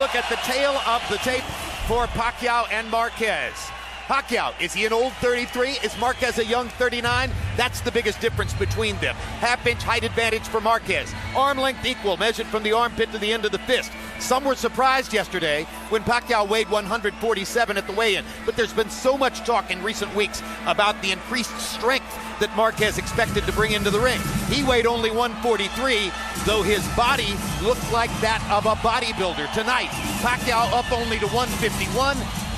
look at the tail of the tape for Pacquiao and Marquez. Pacquiao, is he an old 33? Is Marquez a young 39? That's the biggest difference between them. Half-inch height advantage for Marquez. Arm length equal, measured from the armpit to the end of the fist. Some were surprised yesterday when Pacquiao weighed 147 at the weigh-in, but there's been so much talk in recent weeks about the increased strength that Marquez expected to bring into the ring. He weighed only 143, though his body looked like that of a bodybuilder tonight. Pacquiao up only to 151.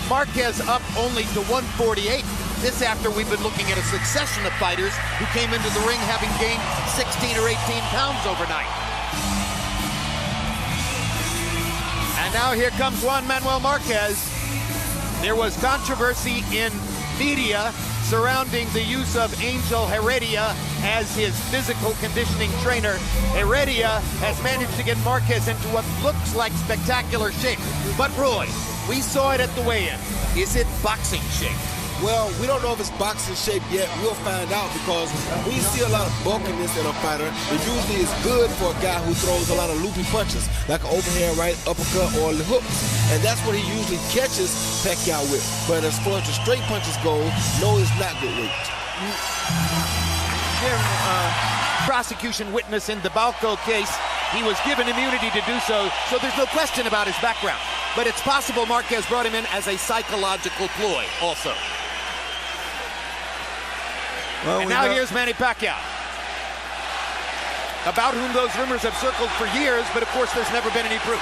Marquez up only to 148. This after we've been looking at a succession of fighters who came into the ring having gained 16 or 18 pounds overnight. And now here comes Juan Manuel Marquez. There was controversy in media surrounding the use of Angel Heredia as his physical conditioning trainer. Heredia has managed to get Marquez into what looks like spectacular shape. But Roy, we saw it at the weigh-in. Is it boxing shape? Well, we don't know if it's boxing shape yet. We'll find out, because when you see a lot of bulkiness in a fighter, it usually is good for a guy who throws a lot of loopy punches, like an overhand right, uppercut, or hooks. And that's what he usually catches Pacquiao with. But as far as the straight punches go, no, it's not good weight. Prosecution witness in the Balco case, he was given immunity to do so, so there's no question about his background. But it's possible Marquez brought him in as a psychological ploy also. Well, and now here's Manny Pacquiao, about whom those rumors have circled for years, but of course there's never been any proof.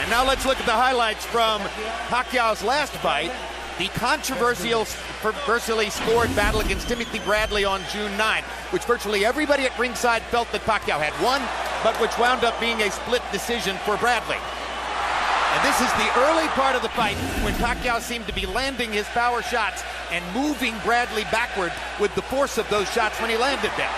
And now let's look at the highlights from Pacquiao's last fight, the controversially scored battle against Timothy Bradley on June 9th, which virtually everybody at ringside felt that Pacquiao had won, but which wound up being a split decision for Bradley. And this is the early part of the fight when Pacquiao seemed to be landing his power shots and moving Bradley backward with the force of those shots when he landed them.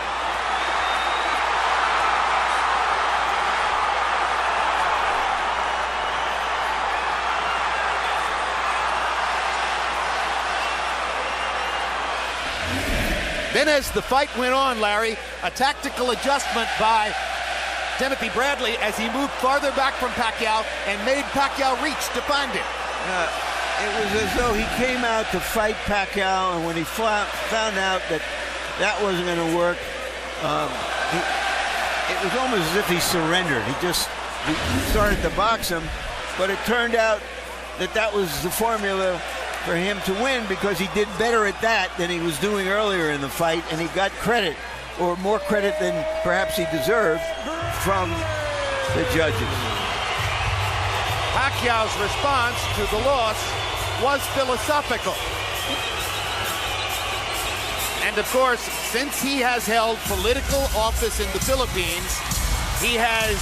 Then as the fight went on, Larry, a tactical adjustment by Timothy Bradley as he moved farther back from Pacquiao and made Pacquiao reach to find him. It was as though he came out to fight Pacquiao, and when he found out that that wasn't going to work, it was almost as if he surrendered. He started to box him, but it turned out that that was the formula for him to win, because he did better at that than he was doing earlier in the fight, and he got credit, or more credit than perhaps he deserved, from the judges. Pacquiao's response to the loss was philosophical. And of course, since he has held political office in the Philippines, he has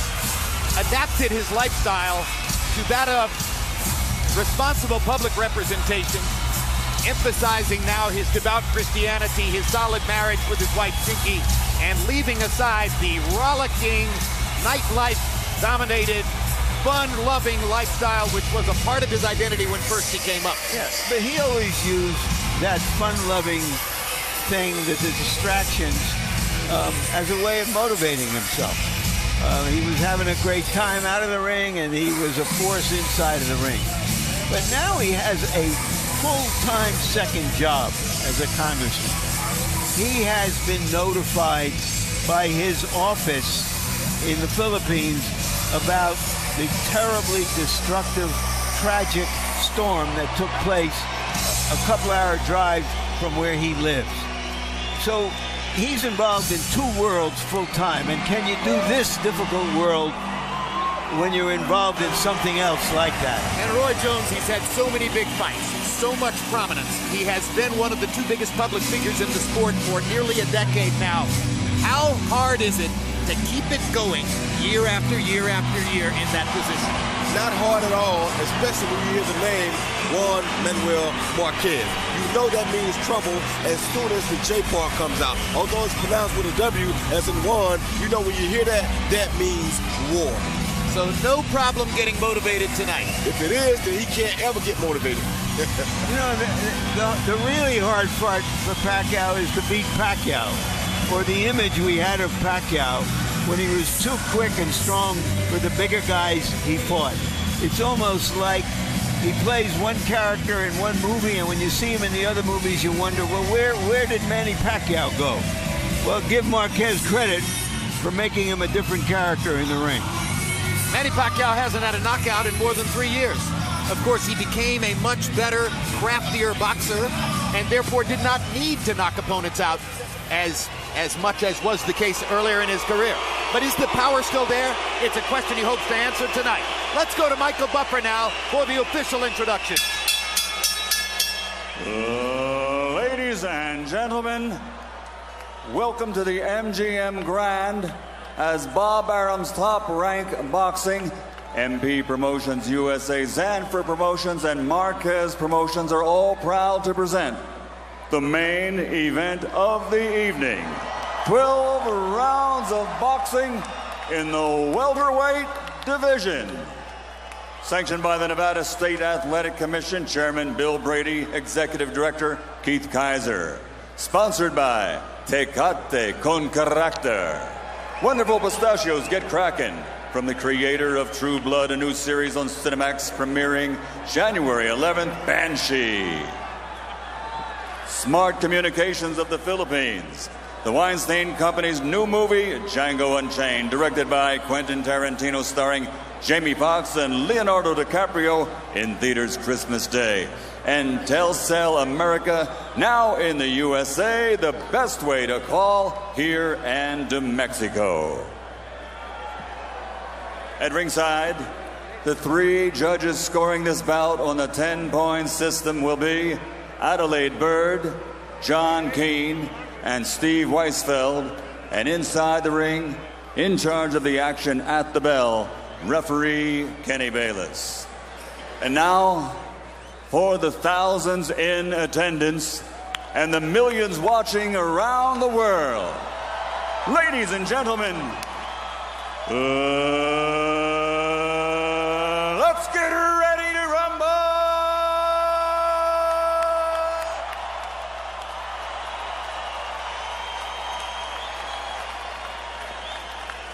adapted his lifestyle to that of responsible public representation, emphasizing now his devout Christianity, his solid marriage with his wife Chinky, and leaving aside the rollicking, nightlife-dominated, fun-loving lifestyle which was a part of his identity when first he came up. Yes, but he always used that fun-loving thing, the distractions, as a way of motivating himself. He was having a great time out of the ring, and he was a force inside of the ring. But now he has a full-time second job as a congressman. He has been notified by his office in the Philippines about the terribly destructive, tragic storm that took place a couple-hour drive from where he lives. So he's involved in two worlds full-time, and can you do this difficult world when you're involved in something else like that? And Roy Jones, he's had so many big fights, so much prominence. He has been one of the two biggest public figures in the sport for nearly a decade now. How hard is it to keep it going year after year after year in that position? Not hard at all, especially when you hear the name Juan Manuel Marquez. You know that means trouble as soon as the J part comes out. Although it's pronounced with a W, as in Juan, you know when you hear that, that means war. So no problem getting motivated tonight. If it is, then he can't ever get motivated. You know, the really hard part for Pacquiao is to beat Pacquiao, or the image we had of Pacquiao when he was too quick and strong for the bigger guys he fought. It's almost like he plays one character in one movie, and when you see him in the other movies, you wonder, well, where did Manny Pacquiao go? Well, give Marquez credit for making him a different character in the ring. Manny Pacquiao hasn't had a knockout in more than 3 years. Of course, he became a much better, craftier boxer, and therefore did not need to knock opponents out as much as was the case earlier in his career. But is the power still there? It's a question he hopes to answer tonight. Let's go to Michael Buffer now for the official introduction. Ladies and gentlemen, welcome to the MGM Grand as Bob Arum's Top Rank Boxing, MP Promotions USA, Zanfer Promotions, and Marquez Promotions are all proud to present the main event of the evening. 12 rounds of boxing in the welterweight division. Sanctioned by the Nevada State Athletic Commission, Chairman Bill Brady, Executive Director Keith Kaiser. Sponsored by Tecate con Carácter. Wonderful pistachios, get cracking. From the creator of True Blood, a new series on Cinemax premiering January 11th, Banshee. Smart Communications of the Philippines. The Weinstein Company's new movie, Django Unchained, directed by Quentin Tarantino, starring Jamie Foxx and Leonardo DiCaprio, in theaters Christmas Day. And Telcel America, now in the USA, the best way to call here and to Mexico. At ringside, the 3 judges scoring this bout on the 10-point system will be Adelaide Bird, John Keane, and Steve Weisfeld. And inside the ring, in charge of the action at the bell, referee Kenny Bayless. And now, for the thousands in attendance and the millions watching around the world, ladies and gentlemen, let's get ready to rumble!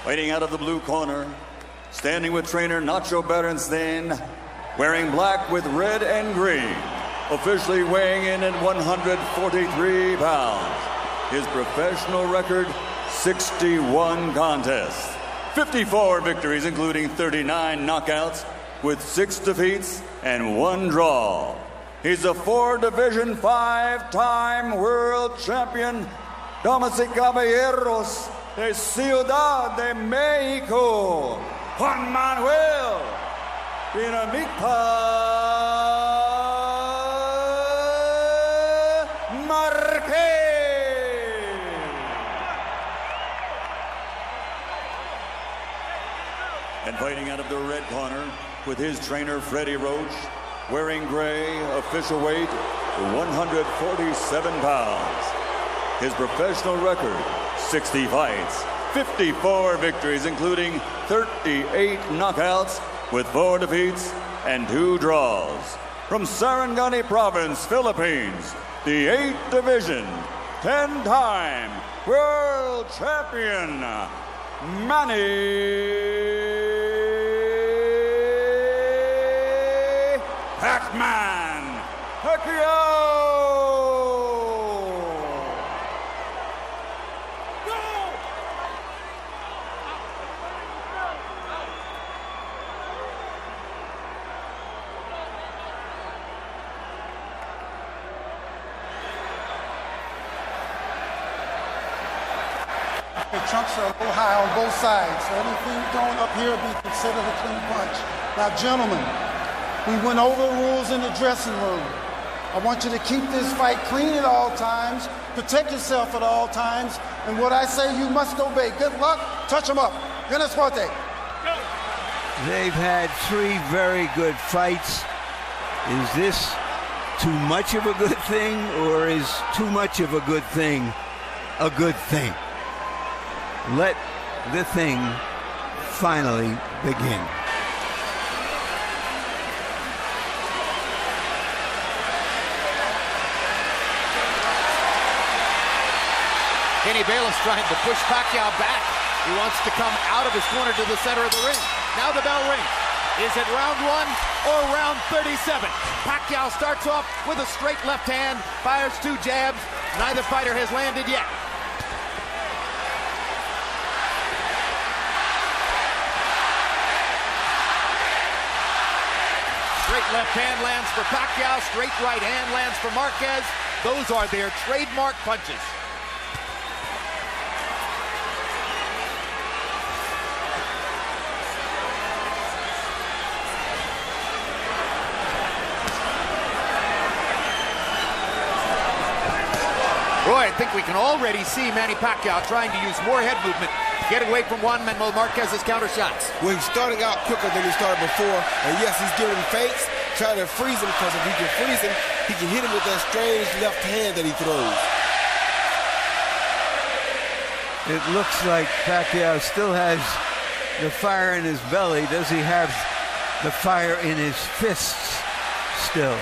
Waiting out of the blue corner, standing with trainer Nacho Berenstein, wearing black with red and green, officially weighing in at 143 pounds. His professional record, 61 contests, 54 victories, including 39 knockouts, with 6 defeats and 1 draw. He's a 4-division, 5-time world champion, damas y caballeros, de Ciudad de Mexico, Juan Manuel Dinamita Marquez. And fighting out of the red corner with his trainer Freddie Roach, wearing gray, official weight 147 pounds. His professional record, 60 fights, 54 victories, including 38 knockouts, with 4 defeats and 2 draws. From Sarangani Province, Philippines, the 8th Division, 10-time world champion, Manny PACMAN Pacquiao! The trunks are a little high on both sides, so anything going up here will be considered a clean punch. Now, gentlemen, we went over the rules in the dressing room. I want you to keep this fight clean at all times, protect yourself at all times, and what I say you must obey. Good luck, touch them up. Buenas suerte. They've had 3 very good fights. Is this too much of a good thing, or is too much of a good thing a good thing? Let the thing finally begin. Kenny Bayless trying to push Pacquiao back. He wants to come out of his corner to the center of the ring. Now the bell rings. Is it round 1 or round 37? Pacquiao starts off with a straight left hand, fires 2 jabs. Neither fighter has landed yet. Straight left hand lands for Pacquiao, straight right hand lands for Marquez. Those are their trademark punches. Roy, I think we can already see Manny Pacquiao trying to use more head movement, get away from Juan Manuel Marquez's counter shots. Well, he's starting out quicker than he started before, and yes, he's giving him feints, trying to freeze him, because if he can freeze him, he can hit him with that strange left hand that he throws. It looks like Pacquiao still has the fire in his belly. Does he have the fire in his fists still?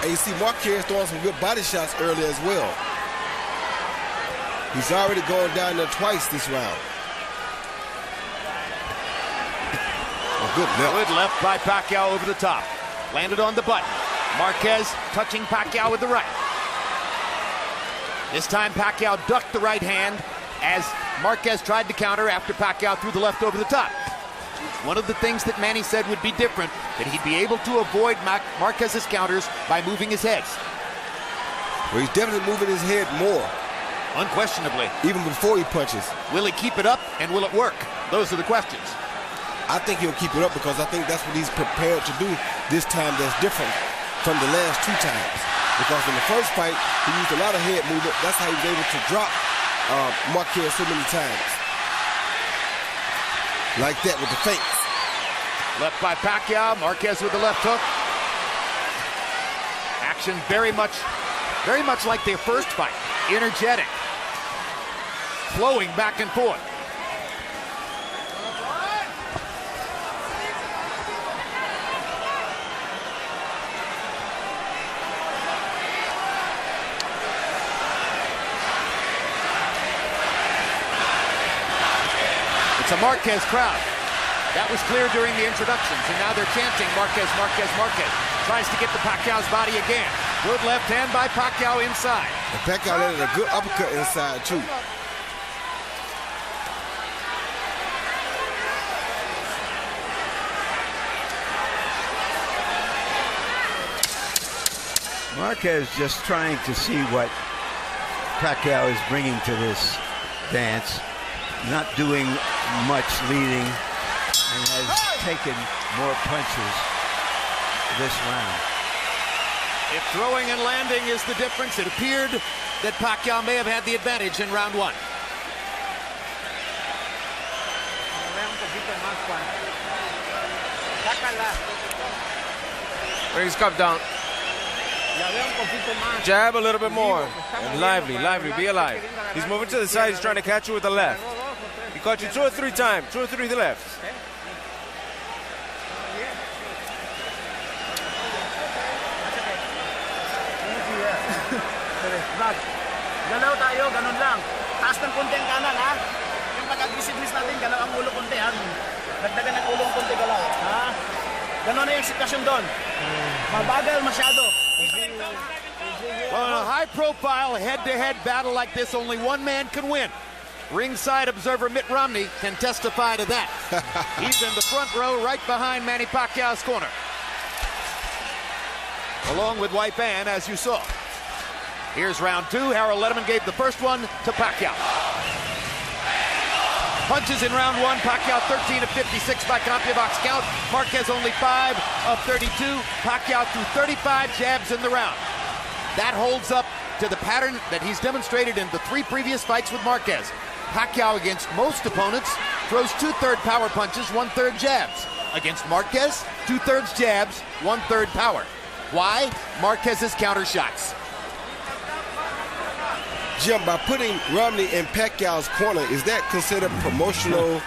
And you see Marquez throwing some good body shots earlier as well. He's already gone down there twice this round. A good left. Good left by Pacquiao over the top. Landed on the button. Marquez touching Pacquiao with the right. This time Pacquiao ducked the right hand as Marquez tried to counter after Pacquiao threw the left over the top. One of the things that Manny said would be different, that he'd be able to avoid Marquez's counters by moving his head. Well, he's definitely moving his head more. Unquestionably. Even before he punches. Will he keep it up, and will it work? Those are the questions. I think he'll keep it up because I think that's what he's prepared to do this time that's different from the last 2 times. Because in the first fight, he used a lot of head movement. That's how he was able to drop Marquez so many times. Like that with the feints. Left by Pacquiao, Marquez with the left hook. Action very much like their first fight. Energetic. Flowing back and forth. It's a Marquez crowd. That was clear during the introductions, and now they're chanting Marquez, Marquez, Marquez. Tries to get to Pacquiao's body again. Good left hand by Pacquiao inside. And Pacquiao landed a good uppercut inside, too. Marquez just trying to see what Pacquiao is bringing to this dance. Not doing much leading and has taken more punches this round. If throwing and landing is the difference, it appeared that Pacquiao may have had the advantage in round 1. Bring his cup down. Jab a little bit more. And lively, be alive. He's moving to the side, he's trying to catch you with the left. He caught you 2 or 3 times, 2 or 3 lefts. Galaw tayo, ganun lang. Taas ng konti ang kanan, ha? Yung pag-aggressiveness natin, galaw ang ulo konti, ha? Dagdagan ng ulo konti, galaw, ha? Ganun na yung sitwasyon doon. Mabagal masyado. Well, in a high-profile head-to-head battle like this, only one man can win. Ringside observer Mitt Romney can testify to that. He's in the front row right behind Manny Pacquiao's corner. Along with White Van, as you saw. Here's round 2. Harold Letterman gave the first one to Pacquiao. Punches in round 1. Pacquiao 13 of 56 by CompuBox count. Marquez only 5 of 32. Pacquiao threw 35 jabs in the round. That holds up to the pattern that he's demonstrated in the 3 previous fights with Marquez. Pacquiao, against most opponents, throws 2/3 power punches, 1/3 jabs. Against Marquez, 2/3 jabs, 1/3 power. Why? Marquez's counter shots. Jim, by putting Romney in Pacquiao's corner, is that considered promotional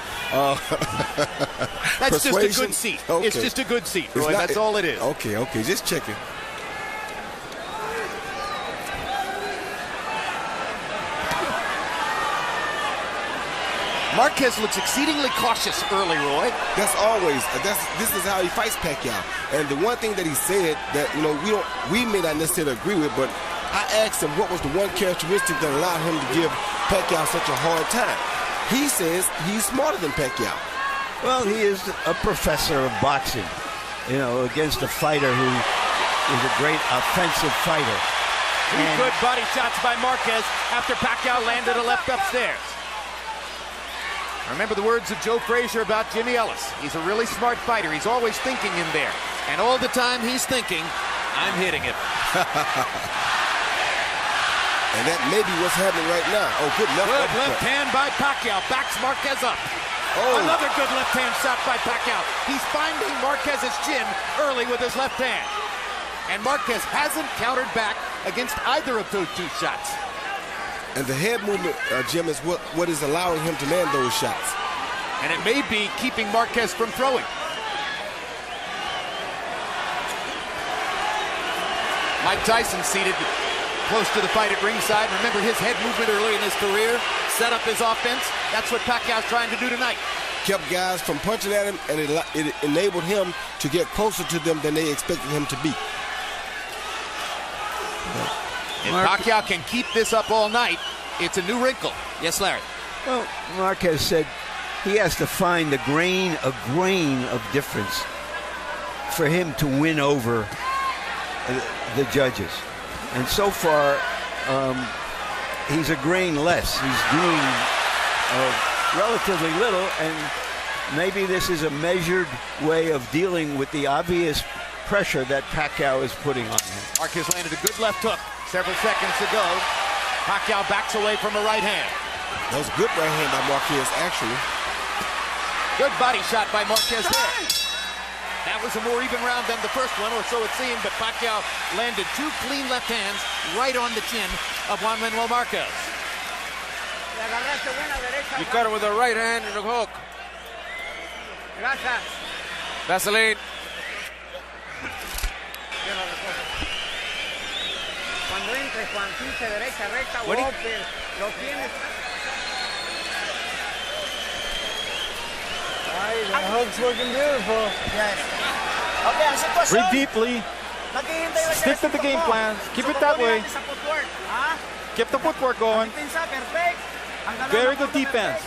That's persuasion? just a good seat. Okay. It's just a good seat, Roy. That's all it is. Okay, just checking. Marquez looks exceedingly cautious early, Roy. That's always. This is how he fights Pacquiao. And the one thing that he said that we may not necessarily agree with, but I asked him what was the one characteristic that allowed him to give Pacquiao such a hard time. He says he's smarter than Pacquiao. Well, he is a professor of boxing, against a fighter who is a great offensive fighter. Two good body shots by Marquez after Pacquiao landed a left upstairs. Remember the words of Joe Frazier about Jimmy Ellis. He's a really smart fighter. He's always thinking in there. And all the time he's thinking, I'm hitting it. And that may be what's happening right now. Oh, good left hand by Pacquiao. Backs Marquez up. Oh. Another good left hand shot by Pacquiao. He's finding Marquez's chin early with his left hand. And Marquez hasn't countered back against either of those two shots. And the head movement, Jim, is what is allowing him to land those shots. And it may be keeping Marquez from throwing. Mike Tyson seated close to the fight at ringside. Remember his head movement early in his career? Set up his offense. That's what Pacquiao's trying to do tonight. Kept guys from punching at him, and it enabled him to get closer to them than they expected him to be. If Pacquiao can keep this up all night, it's a new wrinkle. Yes, Larry. Well, Marquez said he has to find a grain of difference for him to win over the judges. And so far, he's a grain less. He's doing relatively little, and maybe this is a measured way of dealing with the obvious pressure that Pacquiao is putting on him. Marquez landed a good left hook several seconds ago. Pacquiao backs away from a right hand. That was a good right hand by Marquez, actually. Good body shot by Marquez there. That was a more even round than the first one, or so it seemed, but Pacquiao landed two clean left hands right on the chin of Juan Manuel Marquez. You cut it with a right hand and a hook. Vaseline. What the hook's looking beautiful. Yes. Okay, ang sitwasyon. Breathe deeply. Naghihintay lang Stick to the game plan. Keep it that way. Sa footwork. Ha? Keep the footwork going. Pinsa, perfect. Very good defense.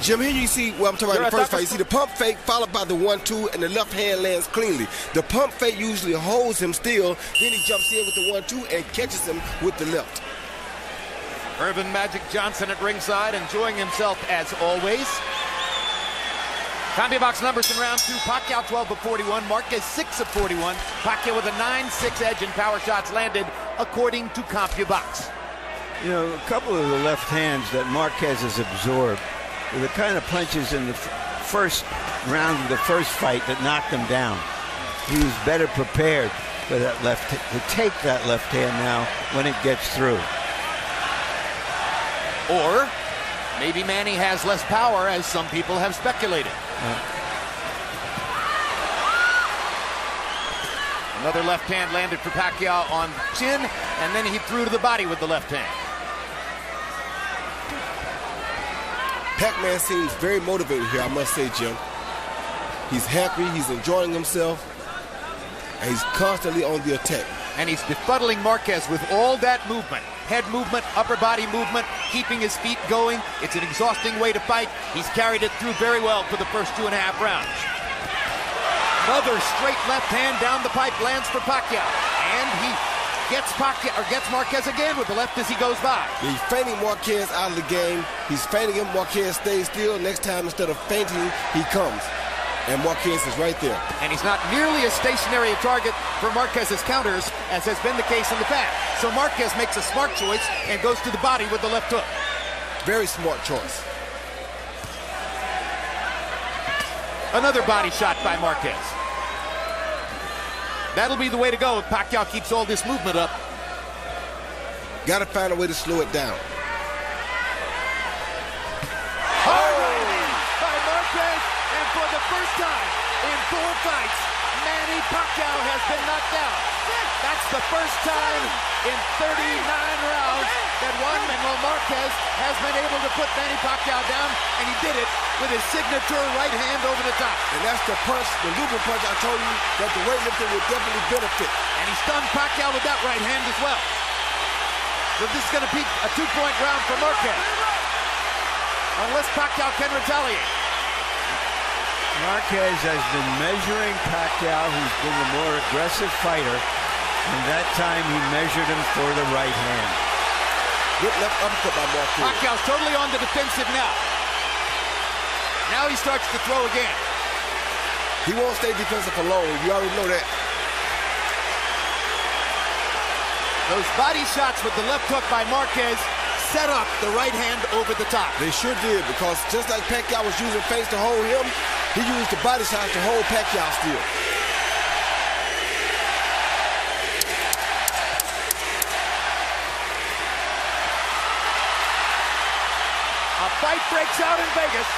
Jim, here you see what I'm talking about in the first fight. You see the pump fake followed by the 1-2, and the left hand lands cleanly. The pump fake usually holds him still, then he jumps in with the 1-2 and catches him with the left. Irvin Magic Johnson at ringside, enjoying himself as always. CompuBox numbers in round two. Pacquiao 12 of 41, Marquez 6 of 41. Pacquiao with a 9-6 edge in power shots landed, according to CompuBox. A couple of the left hands that Marquez has absorbed were the kind of punches in the first round of the first fight that knocked him down. He was better prepared for that to take that left hand now when it gets through. Or maybe Manny has less power, as some people have speculated. Another left hand landed for Pacquiao on chin, and then he threw to the body with the left hand. PACMAN seems very motivated here, I must say, Jim. He's happy, he's enjoying himself, and he's constantly on the attack. And he's befuddling Marquez with all that movement. Head movement, upper body movement, keeping his feet going. It's an exhausting way to fight. He's carried it through very well for the first 2.5 rounds. Another straight left hand down the pipe lands for Pacquiao. And he gets Marquez again with the left as he goes by. He's feinting Marquez out of the game. He's feinting him. Marquez stays still. Next time, instead of feinting, he comes. And Marquez is right there. And he's not nearly as stationary a target for Marquez's counters as has been the case in the past. So Marquez makes a smart choice and goes to the body with the left hook. Very smart choice. Another body shot by Marquez. That'll be the way to go if Pacquiao keeps all this movement up. Got to find a way to slow it down. Hard right hand by Marquez, and for the first time in 4 fights, Manny Pacquiao has been knocked out. That's the first time in 39 rounds that Juan Manuel Marquez has been able to put Manny Pacquiao down, and he did it with his signature right hand over the top. And that's the punch, the looping punch I told you that the weightlifter would definitely benefit. And he stunned Pacquiao with that right hand as well. So this is going to be a 2-point round for Marquez, unless Pacquiao can retaliate. Marquez has been measuring Pacquiao, who's been the more aggressive fighter, and that time he measured him for the right hand. Good left uppercut by Marquez. Pacquiao's totally on the defensive now. Now he starts to throw again. He won't stay defensive for long. You already know that. Those body shots with the left hook by Marquez set up the right hand over the top. They sure did, because just like Pacquiao was using face to hold him, he used the body shots to hold Pacquiao still. A fight breaks out in Vegas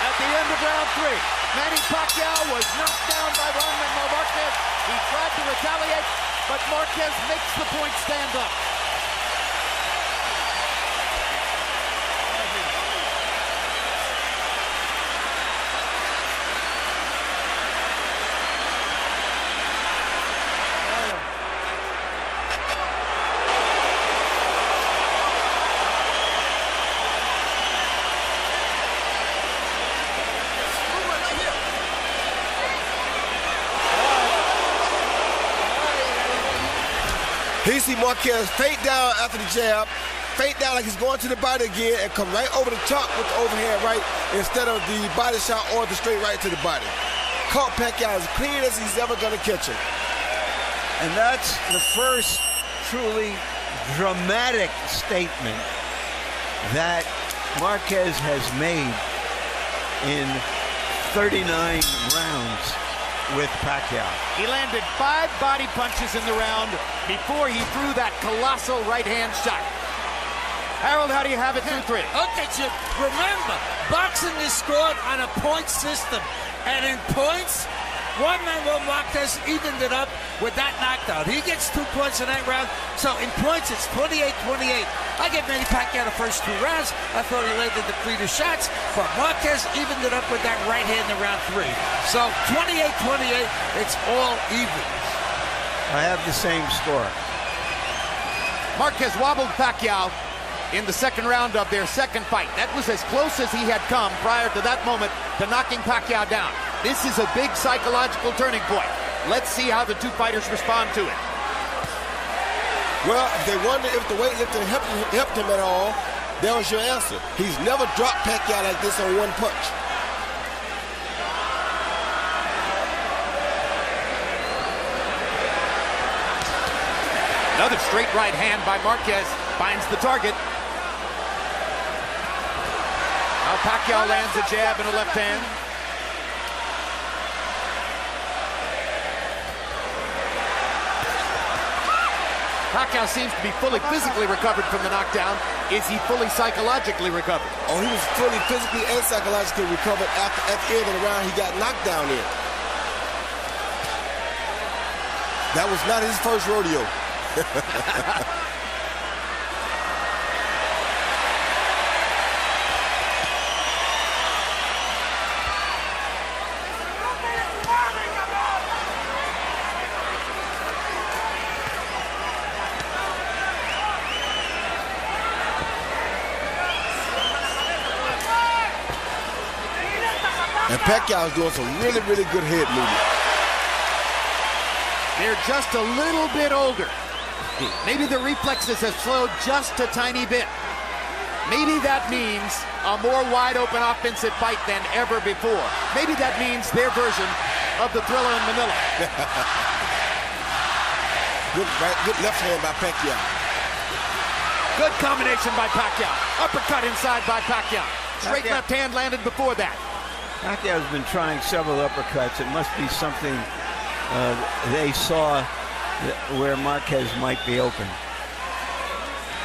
at the end of round 3. Manny Pacquiao was knocked down by Juan Manuel Marquez. He tried to retaliate, but Marquez makes the point stand up. He see Marquez fade down after the jab, fade down like he's going to the body again, and come right over the top with the overhand right instead of the body shot or the straight right to the body. Caught Pacquiao as clean as he's ever going to catch him. And that's the first truly dramatic statement that Marquez has made in 39 rounds with Pacquiao. He landed 5 body punches in the round before he threw that colossal right-hand shot. Harold, how do you have it through 3? Okay, Chip, remember, boxing is scored on a point system. And in points, Juan Manuel Marquez evened it up with that knockdown. He gets 2 points in that round. So in points, it's 28-28. I give Manny Pacquiao the first 2 rounds. I thought he landed the cleaner shots, but Marquez evened it up with that right hand in round 3. So 28-28, it's all even. I have the same score. Marquez wobbled Pacquiao in the second round of their second fight. That was as close as he had come prior to that moment to knocking Pacquiao down. This is a big psychological turning point. Let's see how the 2 fighters respond to it. Well, if they wonder if the weightlifting helped him at all, that was your answer. He's never dropped Pacquiao like this on one punch. Another straight right hand by Marquez finds the target. Now Pacquiao lands a jab and a left hand. Pacquiao seems to be fully physically recovered from the knockdown. Is he fully psychologically recovered? Oh, he was fully physically and psychologically recovered at the end of the round he got knocked down in. That was not his first rodeo. And Pacquiao is doing some really, really good head movement. They're just a little bit older. Maybe the reflexes have slowed just a tiny bit. Maybe that means a more wide-open offensive fight than ever before. Maybe that means their version of the Thriller in Manila. Good left hand by Pacquiao. Good combination by Pacquiao. Uppercut inside by Pacquiao. Straight left hand landed before that. Pacquiao's been trying several uppercuts. It must be something they saw where Marquez might be open.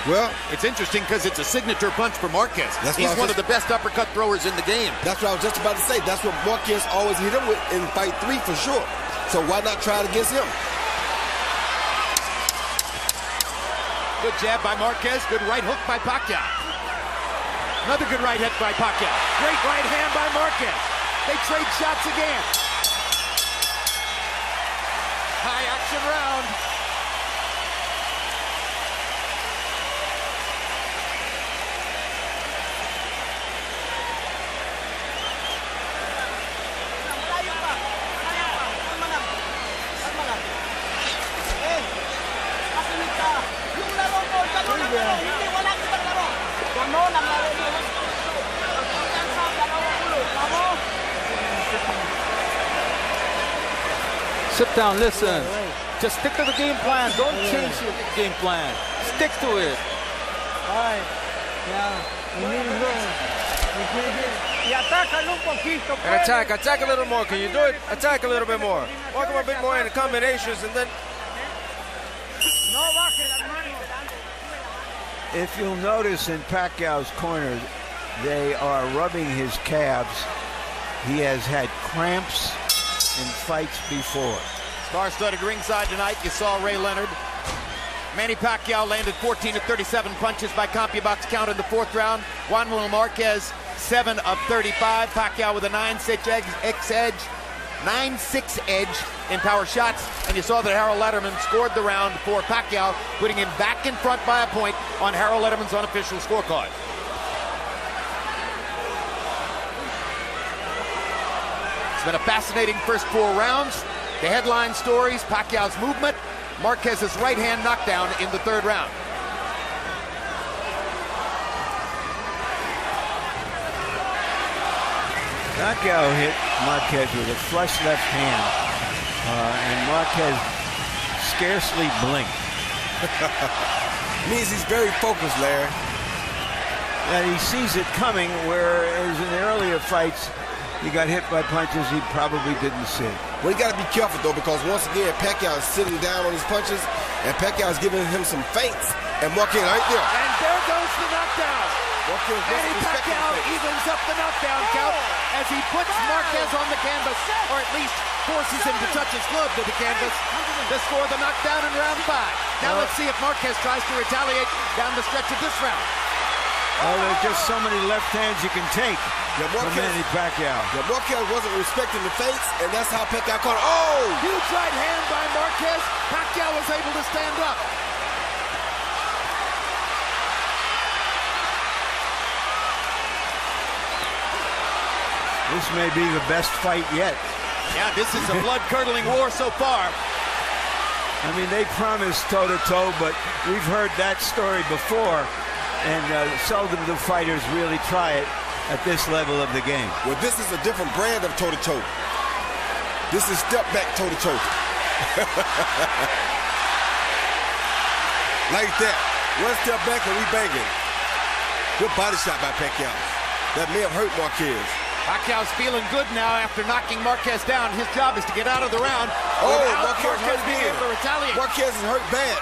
Well, it's interesting because it's a signature punch for Marquez. He's one of the best uppercut throwers in the game. That's what I was just about to say. That's what Marquez always hit him with in fight 3 for sure. So why not try it against him? Good jab by Marquez. Good right hook by Pacquiao. Another good right hook by Pacquiao. Great right hand by Marquez. They trade shots again. High action round. Sit down, listen. Just stick to the game plan. Don't change your game plan. Stick to it. All right. Yeah. We need to go. And attack a little more. Can you do it? Attack a little bit more. Walk him a bit more in the combinations, and then. If you'll notice in Pacquiao's corner, they are rubbing his calves. He has had cramps in fights before. Star-studded ringside tonight. You saw Ray Leonard. Manny Pacquiao landed 14 of 37 punches by CompuBox count in the fourth round. Juan Manuel Marquez, 7 of 35. Pacquiao with a 9-6 edge in power shots. And you saw that Harold Letterman scored the round for Pacquiao, putting him back in front by a point on Harold Letterman's unofficial scorecard. It's been a fascinating first 4 rounds. The headline stories: Pacquiao's movement, Marquez's right hand knockdown in the third round. Pacquiao hit Marquez with a flush left hand, and Marquez scarcely blinked. Means he's very focused, Larry. And he sees it coming, whereas in the earlier fights, he got hit by punches he probably didn't see. Well, you got to be careful, though, because once again, Pacquiao is sitting down on his punches, and Pacquiao is giving him some feints. And Marquez right there. And there goes the knockdown. Manny Pacquiao evens up the knockdown count as he puts Marquez on the canvas, or at least forces him to touch his glove to the canvas to score the knockdown in round 5. Now let's see if Marquez tries to retaliate down the stretch of this round. Oh, there's just so many left hands you can take from Manny Pacquiao. Yeah, Marquez wasn't respecting the feints, and that's how Pacquiao caught. Oh! Huge right hand by Marquez. Pacquiao was able to stand up. This may be the best fight yet. Yeah, this is a blood-curdling war so far. I mean, they promised toe-to-toe, but we've heard that story before, and seldom do fighters really try it at this level of the game. Well, this is a different brand of toe-to-toe. This is step-back toe-to-toe. Like that. One step back and we banging. Good body shot by Pacquiao. That may have hurt Marquez. Pacquiao's feeling good now after knocking Marquez down. His job is to get out of the round. Oh, Marquez being able to retaliate. Marquez is hurt bad.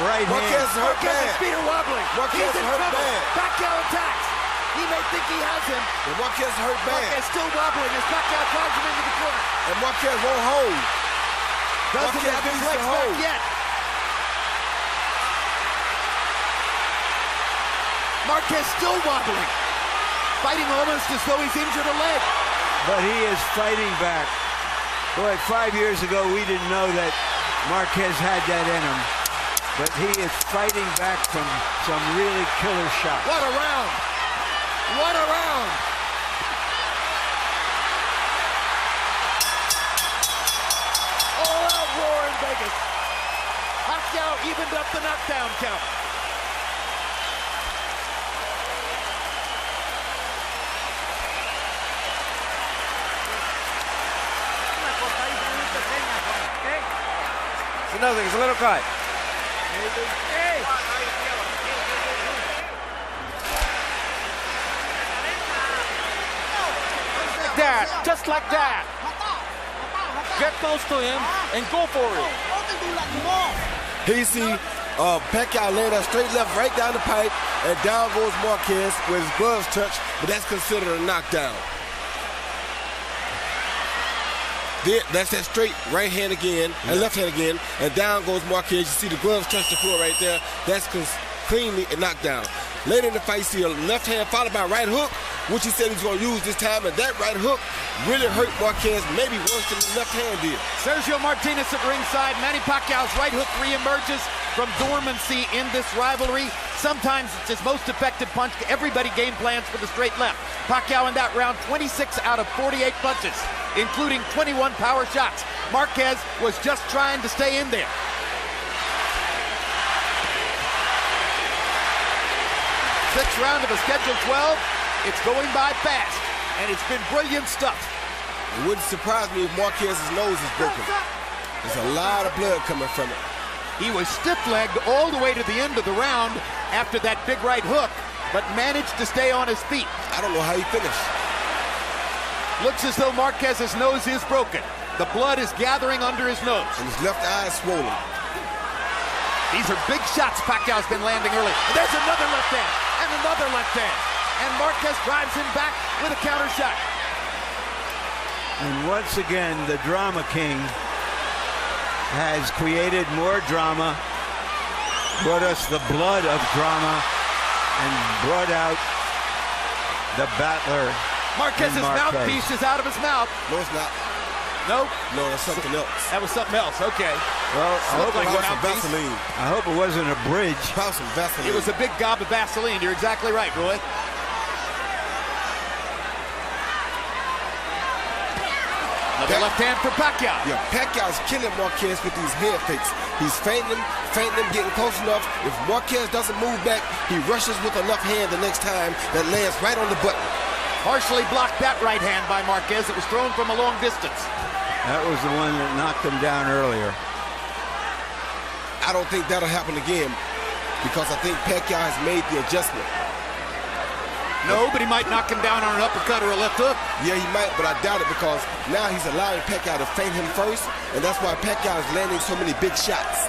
Right Marquez is hurt bad. Marquez's feet are wobbling. Marquez is hurt bad. Pacquiao attacks. He may think he has him. And Marquez is hurt bad. Marquez still wobbling as Pacquiao drives him into the corner. And Marquez won't hold. Doesn't have his legs back yet. Marquez still wobbling. Fighting almost as though he's injured a leg. But he is fighting back. Boy, 5 years ago, we didn't know that Marquez had that in him. But he is fighting back from some really killer shots. What a round. What a round. All-out roar in Vegas. Pacquiao evened up the knockdown count. It's nothing. It's a little cut. Like that. Just like that. Get close to him and go for it. Here you see Pacquiao laying that straight left right down the pipe, and down goes Marquez with his gloves touched, but that's considered a knockdown. That's that straight right hand again and left hand again, and down goes Marquez. You see the gloves touch the floor right there. That's cleanly a knockdown. Later in the fight, you see a left hand followed by a right hook, which he said he was going to use this time, and that right hook really hurt Marquez, maybe worse than the left hand did. Sergio Martinez at ringside. Manny Pacquiao's right hook reemerges from dormancy in this rivalry. Sometimes it's his most effective punch. Everybody game plans for the straight left. Pacquiao in that round, 26 out of 48 punches, including 21 power shots. Marquez was just trying to stay in there. Sixth round of a scheduled 12. It's going by fast, and it's been brilliant stuff. It wouldn't surprise me if Marquez's nose is broken. There's a lot of blood coming from it. He was stiff-legged all the way to the end of the round after that big right hook, but managed to stay on his feet. I don't know how he finished. Looks as though Marquez's nose is broken. The blood is gathering under his nose. And his left eye is swollen. These are big shots Pacquiao's been landing early. And there's another left hand, and another left hand. And Marquez drives him back with a counter shot. And once again, the Drama King has created more drama, brought us the blood of drama, and brought out the battler. Marquez's mouthpiece is out of his mouth. No, it's not. Nope. No, that's something else. That was something else. Okay. Well, I hope like some Vaseline. I hope it wasn't a bridge. Probably some Vaseline. It was a big gob of Vaseline. You're exactly right, Roy. Another left hand for Pacquiao. Yeah, Pacquiao's killing Marquez with these head fakes. He's feinting him, getting close enough. If Marquez doesn't move back, he rushes with a left hand the next time that lands right on the button. Partially blocked that right hand by Marquez. It was thrown from a long distance. That was the one that knocked him down earlier. I don't think that'll happen again because I think Pacquiao has made the adjustment. No, but he might knock him down on an uppercut or a left hook. Yeah, he might, but I doubt it because now he's allowing Pacquiao to feint him first, and that's why Pacquiao is landing so many big shots.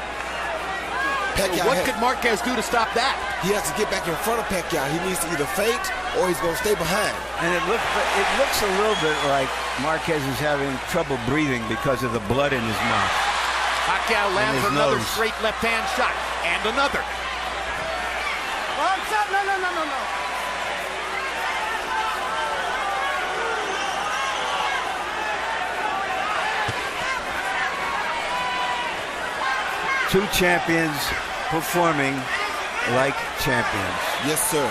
What could Marquez do to stop that? He has to get back in front of Pacquiao. He needs to either feint or he's going to stay behind. And it looks a little bit like Marquez is having trouble breathing because of the blood in his mouth. Pacquiao lands another straight left-hand shot. And another. No. Two champions performing like champions. Yes, sir.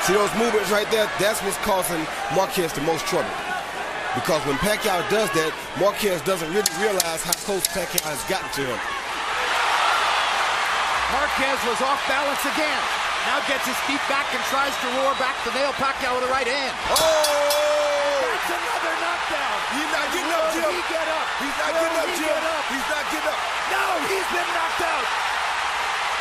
See those movements right there? That's what's causing Marquez the most trouble. Because when Pacquiao does that, Marquez doesn't really realize how close Pacquiao has gotten to him. Marquez was off balance again. Now gets his feet back and tries to roar back to nail Pacquiao with the right hand. Oh! That's another knockdown. He's not getting up, Jim. He get up. He's not getting up, Jim. He's not getting up. No, he's been knocked out.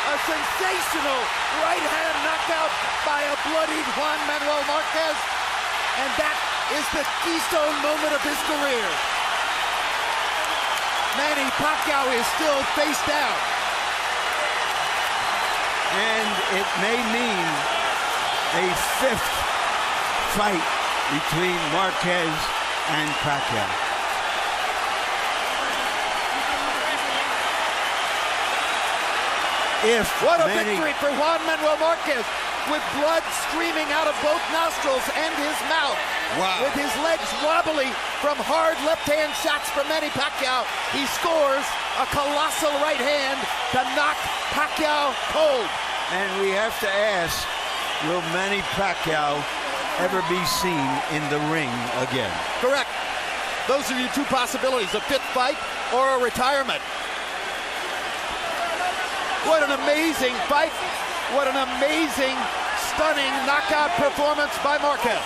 A sensational right hand knockout by a bloodied Juan Manuel Marquez. And that is the keystone moment of his career. Manny Pacquiao is still face down. And it may mean a fifth fight between Marquez and Pacquiao. What a victory for Juan Manuel Marquez, with blood streaming out of both nostrils and his mouth. Wow. With his legs wobbly from hard left-hand shots from Manny Pacquiao, he scores a colossal right hand to knock Pacquiao cold. And we have to ask, will Manny Pacquiao ever be seen in the ring again? Correct. Those are your two possibilities, a fifth fight or a retirement. What an amazing fight. What an amazing, stunning knockout performance by Marquez.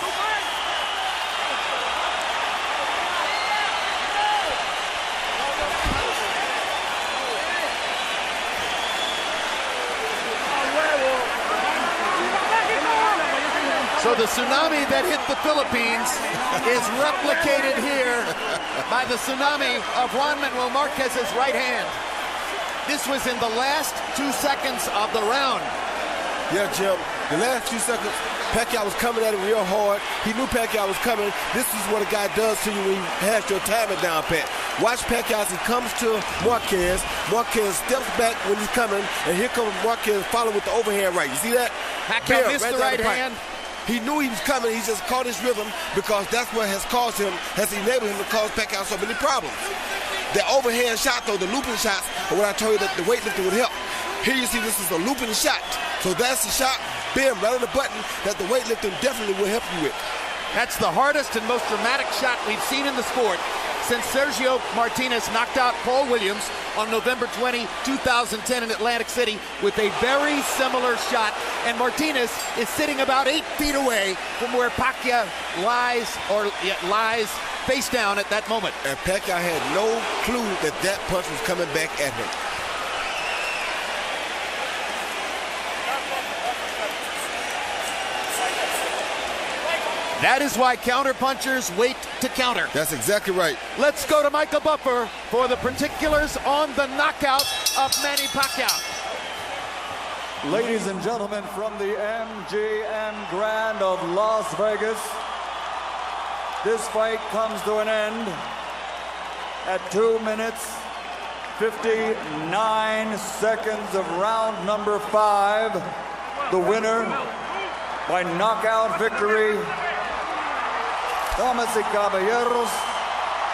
So the tsunami that hit the Philippines is replicated here by the tsunami of Juan Manuel Marquez's right hand. This was in the last 2 seconds of the round. Yeah, Jim, the last few seconds, Pacquiao was coming at him real hard. He knew Pacquiao was coming. This is what a guy does to you when he has your timing down pat. Watch Pacquiao as he comes to Marquez. Marquez steps back when he's coming, and here comes Marquez following with the overhand right. You see that? Pacquiao missed the right hand. He knew he was coming. He just caught his rhythm because that's what has enabled him to cause Pacquiao so many problems. The overhand shot, though, the looping shots, are what I told you that the weightlifting would help. Here you see this is a looping shot. So that's the shot, bam, right on the button that the weightlifting definitely will help you with. That's the hardest and most dramatic shot we've seen in the sport since Sergio Martinez knocked out Paul Williams on November 20, 2010 in Atlantic City with a very similar shot. And Martinez is sitting about 8 feet away from where Pacquiao lies face down at that moment. And Pacquiao had no clue that that punch was coming back at him. That is why counterpunchers wait to counter. That's exactly right. Let's go to Michael Buffer for the particulars on the knockout of Manny Pacquiao. Ladies and gentlemen, from the MGM Grand of Las Vegas, this fight comes to an end at 2 minutes, 59 seconds of round number 5. The winner by knockout victory, damas y caballeros,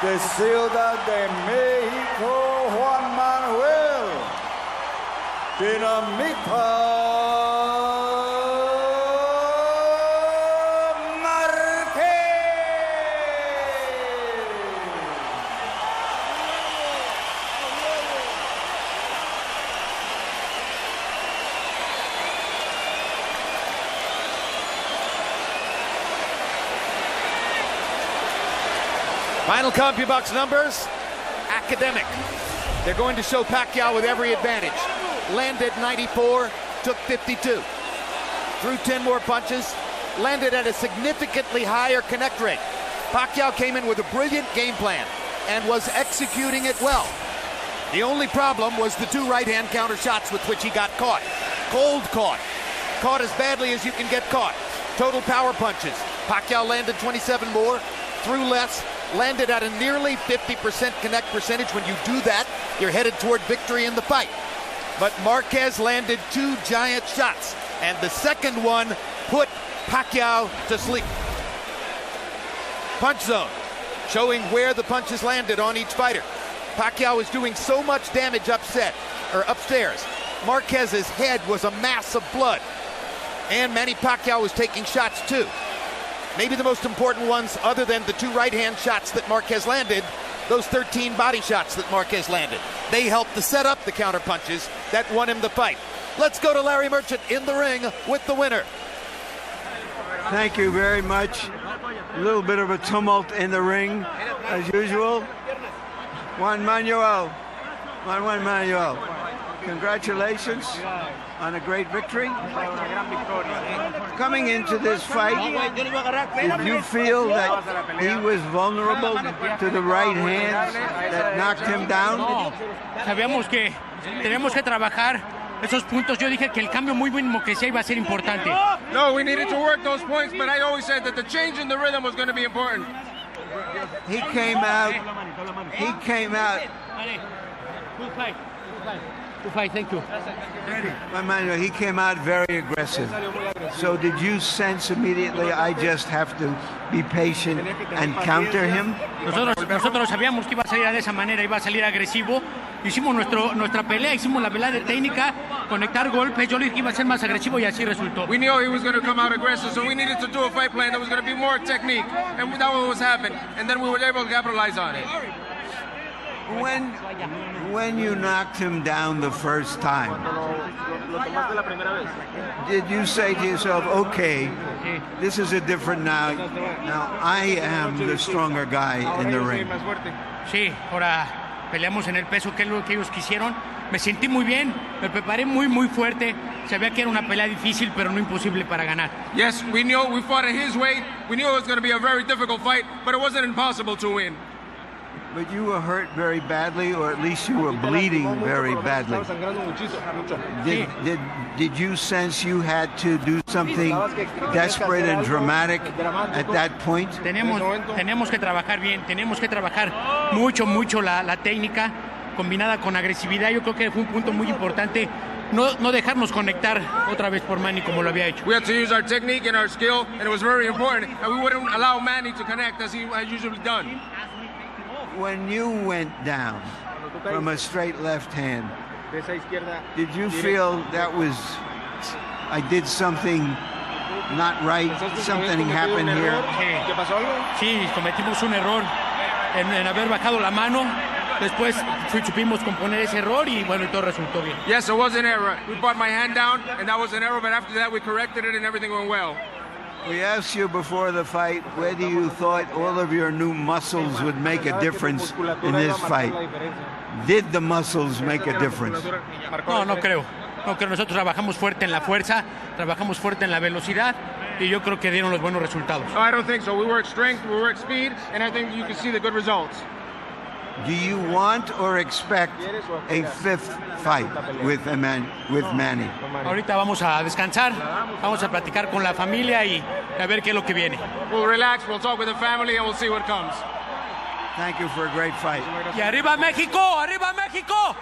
de Ciudad de México, Juan Manuel Dinamita Marquez. Final CompuBox numbers, academic. They're going to show Pacquiao with every advantage. Landed 94, took 52. Threw 10 more punches, landed at a significantly higher connect rate. Pacquiao came in with a brilliant game plan and was executing it well. The only problem was the 2 right-hand counter shots with which he got caught. Cold caught. Caught as badly as you can get caught. Total power punches. Pacquiao landed 27 more, threw less, landed at a nearly 50% connect percentage. When you do that, you're headed toward victory in the fight. But Marquez landed 2 giant shots, and the second one put Pacquiao to sleep. Punch zone, showing where the punches landed on each fighter. Pacquiao was doing so much damage upstairs. Marquez's head was a mass of blood. And Manny Pacquiao was taking shots too. Maybe the most important ones, other than the 2 right-hand shots that Marquez landed, those 13 body shots that Marquez landed. They helped to set up the counter punches that won him the fight. Let's go to Larry Merchant in the ring with the winner. Thank you very much. A little bit of a tumult in the ring, as usual. Juan Manuel. Congratulations on a great victory. Coming into this fight, did you feel that he was vulnerable to the right hands that knocked him down? Sabíamos que tenemos que trabajar esos puntos. Yo dije que el cambio muy mínimo que se iba a ser importante. No, we needed to work those points, but I always said that the change in the rhythm was going to be important. He came out. Thank you. Manuel, he came out very aggressive. So did you sense immediately, I just have to be patient and counter him? Nosotros sabíamos que iba a salir de esa manera, iba a salir agresivo. Hicimos nuestra pelea, hicimos la pelea de técnica, conectar golpes. Yo le dije que iba a ser más agresivo y así resultó. We knew he was going to come out aggressive, so we needed to do a fight plan that was going to be more technique. And that was happening. And then we were able to capitalize on it. When you knocked him down the first time, did you say to yourself, okay, this is a different now I am the stronger guy in the ring? Sí, ahora peleamos en el peso, que es lo que ellos quisieron. Me sentí muy bien, me preparé muy fuerte. Sabía que era una pelea difícil, pero no imposible para ganar. Yes, we knew we fought at his weight. We knew it was going to be a very difficult fight, but it wasn't impossible to win. But you were hurt very badly, or at least you were bleeding very badly. Did you sense you had to do something desperate and dramatic at that point? Tenemos que trabajar bien, tenemos que trabajar mucho la técnica combinada con agresividad. Yo creo que fue un punto muy importante. No dejarnos conectar otra vez por Manny como lo había hecho. We had to use our technique and our skill, and it was very important. And we wouldn't allow Manny to connect as he had usually done. When you went down from a straight left hand, did you feel that was, I did something not right, something happened here? Sí, cometimos un error en haber bajado la mano. Después supimos componer ese error y bueno, y todo resultó bien. Yes, it was an error. We brought my hand down, and that was an error, but after that we corrected it and everything went well. We asked you before the fight whether you thought all of your new muscles would make a difference in this fight. Did the muscles make a difference? No creo. Nosotros trabajamos fuerte en la fuerza, trabajamos fuerte en la velocidad y yo creo que dieron los buenos resultados. No, I don't think so. We worked strength, we worked speed, and I think you can see the good results. Do you want or expect a fifth fight with Manny? Ahorita vamos a descansar, vamos a platicar con la familia y a ver qué es lo que viene. We'll relax, we'll talk with the family, and we'll see what comes. Thank you for a great fight. Y arriba México, arriba México.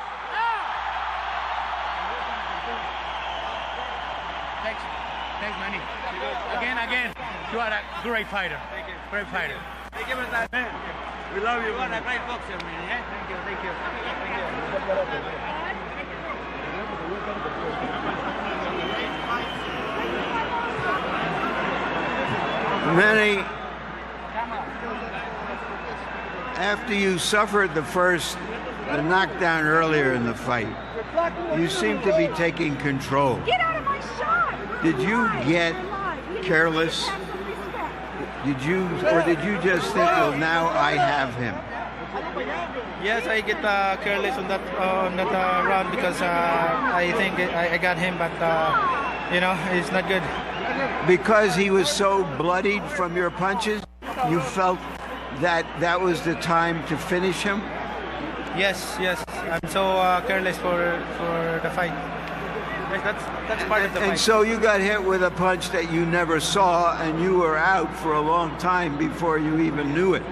Thanks, Manny. Again, you are a great fighter. Great fighter. Thank you, man. We love you. You are a great boxer, man. Yeah? Thank you. Manny, after you suffered the knockdown earlier in the fight, you seem to be taking control. Get out of my shot! Did you get careless? Did you just think, well, now I have him? Yes, I get careless on that round because I think I got him, but it's not good. Because he was so bloodied from your punches, you felt that was the time to finish him? Yes. I'm so careless for the fight. That's part of the fight. And so you got hit with a punch that you never saw, and you were out for a long time before you even knew it.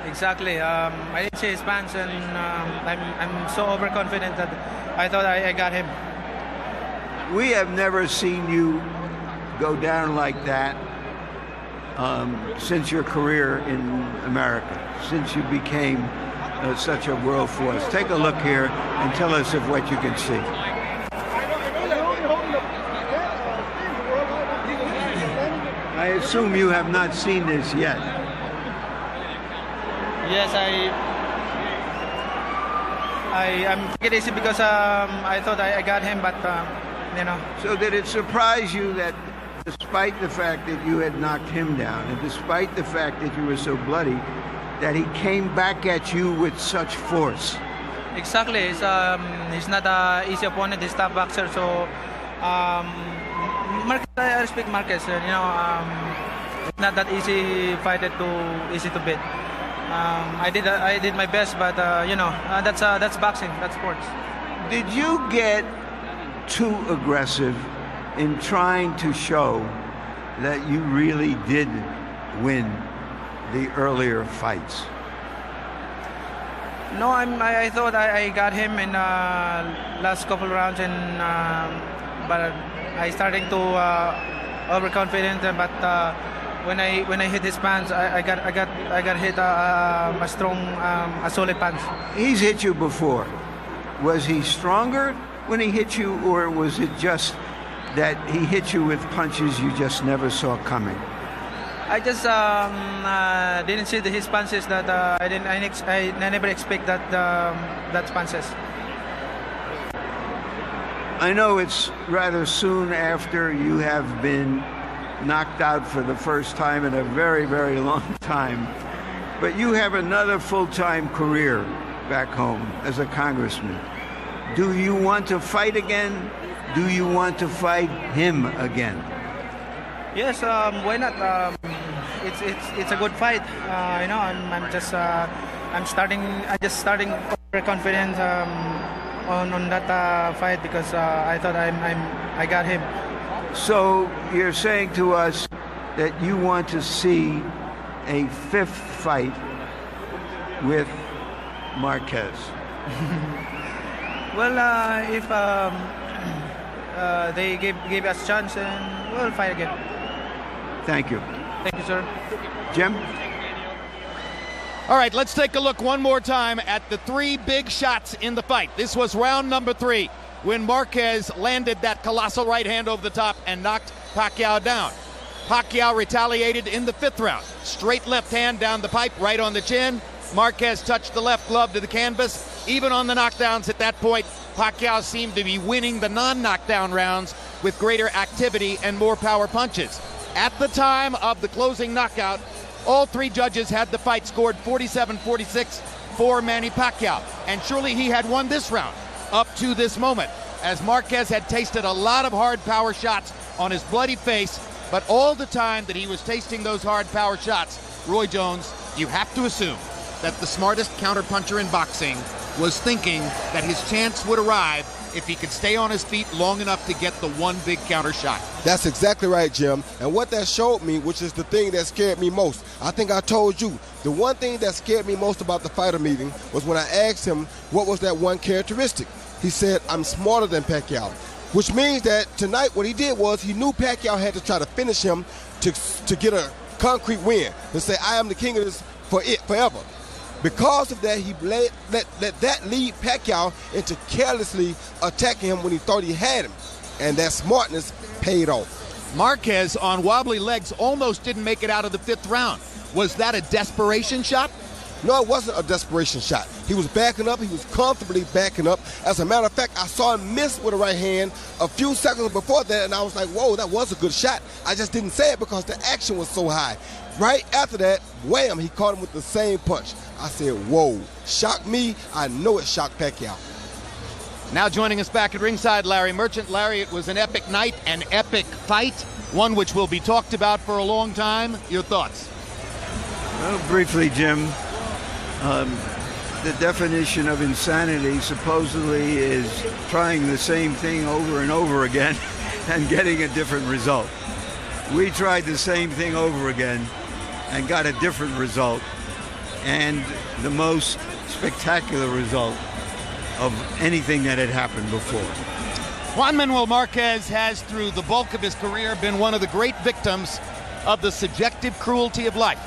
Exactly. I didn't see his punch, and I'm so overconfident that I thought I got him. We have never seen you go down like that since your career in America, since you became such a world force. Take a look here and tell us of what you can see. I assume you have not seen this yet. Yes, I'm taking it easy because I thought I got him, but So did it surprise you that despite the fact that you had knocked him down, and despite the fact that you were so bloody, that he came back at you with such force? Exactly. He's not an easy opponent. He's a tough boxer. So, Marquez, I respect Marquez. It's not that easy fighter easy to beat. I did my best, but that's boxing. That's sports. Did you get too aggressive in trying to show that you really did win the earlier fights? No, I thought I got him in last couple rounds, but I starting to overconfident. But when I hit his punch, I got hit a strong, a solid punch. He's hit you before. Was he stronger when he hit you, or was it just that he hit you with punches you just never saw coming? I just didn't see his punches that I never expect that punches. I know it's rather soon after you have been knocked out for the first time in a very, very long time, but you have another full-time career back home as a congressman. Do you want to fight again? Do you want to fight him again? Yes, why not? It's a good fight. I'm just I'm just starting overconfident on that fight because I thought I got him. So you're saying to us that you want to see a fifth fight with Marquez? Well, if they give us a chance, and we'll fight again. Thank you. Thank you, sir. Jim? All right, let's take a look one more time at the three big shots in the fight. This was round number 3 when Marquez landed that colossal right hand over the top and knocked Pacquiao down. Pacquiao retaliated in the 5th round. Straight left hand down the pipe, right on the chin. Marquez touched the left glove to the canvas. Even on the knockdowns at that point, Pacquiao seemed to be winning the non-knockdown rounds with greater activity and more power punches. At the time of the closing knockout, all 3 judges had the fight scored 47-46 for Manny Pacquiao. And surely he had won this round up to this moment, as Marquez had tasted a lot of hard power shots on his bloody face. But all the time that he was tasting those hard power shots, Roy Jones, you have to assume that the smartest counterpuncher in boxing was thinking that his chance would arrive if he could stay on his feet long enough to get the one big counter shot. That's exactly right, Jim. And what that showed me, which is the thing that scared me most, I think I told you, the one thing that scared me most about the fighter meeting was when I asked him what was that one characteristic. He said, I'm smarter than Pacquiao, which means that tonight what he did was he knew Pacquiao had to try to finish him to get a concrete win, to say, I am the king of this forever. Because of that, he let that lead Pacquiao into carelessly attacking him when he thought he had him. And that smartness paid off. Marquez, on wobbly legs, almost didn't make it out of the 5th round. Was that a desperation shot? No, it wasn't a desperation shot. He was backing up. He was comfortably backing up. As a matter of fact, I saw him miss with a right hand a few seconds before that, and I was like, whoa, that was a good shot. I just didn't say it because the action was so high. Right after that, wham, he caught him with the same punch. I said, whoa, shocked me. I know it shocked Pacquiao. Now joining us back at ringside, Larry Merchant. Larry, it was an epic night, an epic fight, one which will be talked about for a long time. Your thoughts? Well, briefly, Jim, the definition of insanity supposedly is trying the same thing over and over again and getting a different result. We tried the same thing over again and got a different result, and the most spectacular result of anything that had happened before. Juan Manuel Marquez has, through the bulk of his career, been one of the great victims of the subjective cruelty of life.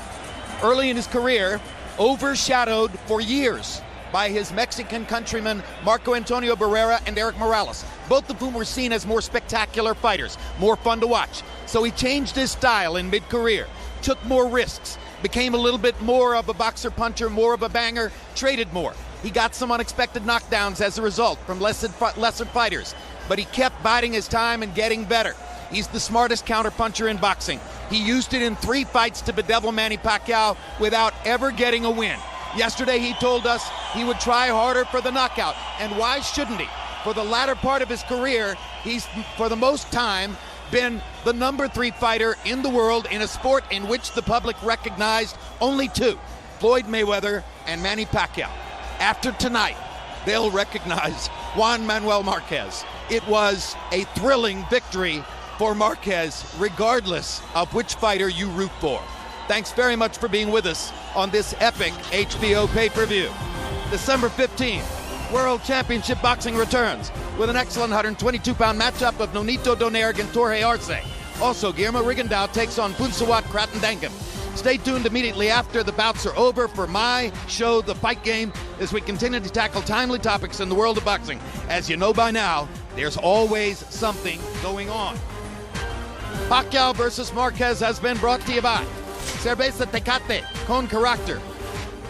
Early in his career, overshadowed for years by his Mexican countrymen Marco Antonio Barrera and Eric Morales, both of whom were seen as more spectacular fighters, more fun to watch. So he changed his style in mid-career, took more risks, became a little bit more of a boxer-puncher, more of a banger, traded more. He got some unexpected knockdowns as a result from lesser fighters, but he kept biding his time and getting better. He's the smartest counterpuncher in boxing. He used it in 3 fights to bedevil Manny Pacquiao without ever getting a win. Yesterday he told us he would try harder for the knockout, and why shouldn't he? For the latter part of his career, he's, for the most time, been the number 3 fighter in the world in a sport in which the public recognized only 2, Floyd Mayweather and Manny Pacquiao. After tonight, they'll recognize Juan Manuel Marquez. It was a thrilling victory for Marquez, regardless of which fighter you root for. Thanks very much for being with us on this epic HBO pay-per-view. December 15th, World Championship Boxing returns with an excellent 122-pound matchup of Nonito Donaire and Jorge Arce. Also, Guillermo Rigondeaux takes on Punsawat Kratendangam. Stay tuned immediately after the bouts are over for my show, The Fight Game, as we continue to tackle timely topics in the world of boxing. As you know by now, there's always something going on. Pacquiao versus Marquez has been brought to you by Cerveza Tecate con Carácter,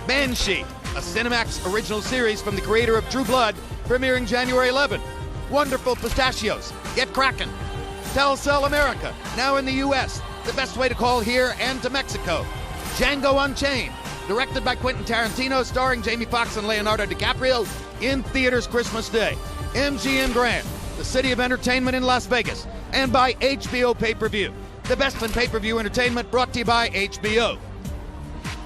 Banshee, a Cinemax original series from the creator of True Blood, premiering January 11. Wonderful Pistachios, get crackin'. Telcel America, now in the U.S., the best way to call here and to Mexico. Django Unchained, directed by Quentin Tarantino, starring Jamie Foxx and Leonardo DiCaprio, in theaters Christmas Day. MGM Grand, the city of entertainment in Las Vegas, and by HBO Pay-Per-View, the best in pay-per-view entertainment, brought to you by HBO.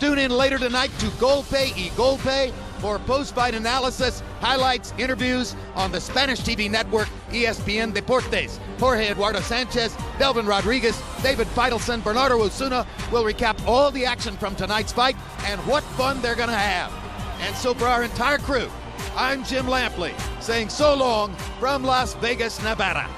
Tune in later tonight to Golpe y Golpe for post-fight analysis, highlights, interviews on the Spanish TV network ESPN Deportes. Jorge Eduardo Sanchez, Delvin Rodriguez, David Feitelson, Bernardo Osuna will recap all the action from tonight's fight and what fun they're going to have. And so for our entire crew, I'm Jim Lampley saying so long from Las Vegas, Nevada.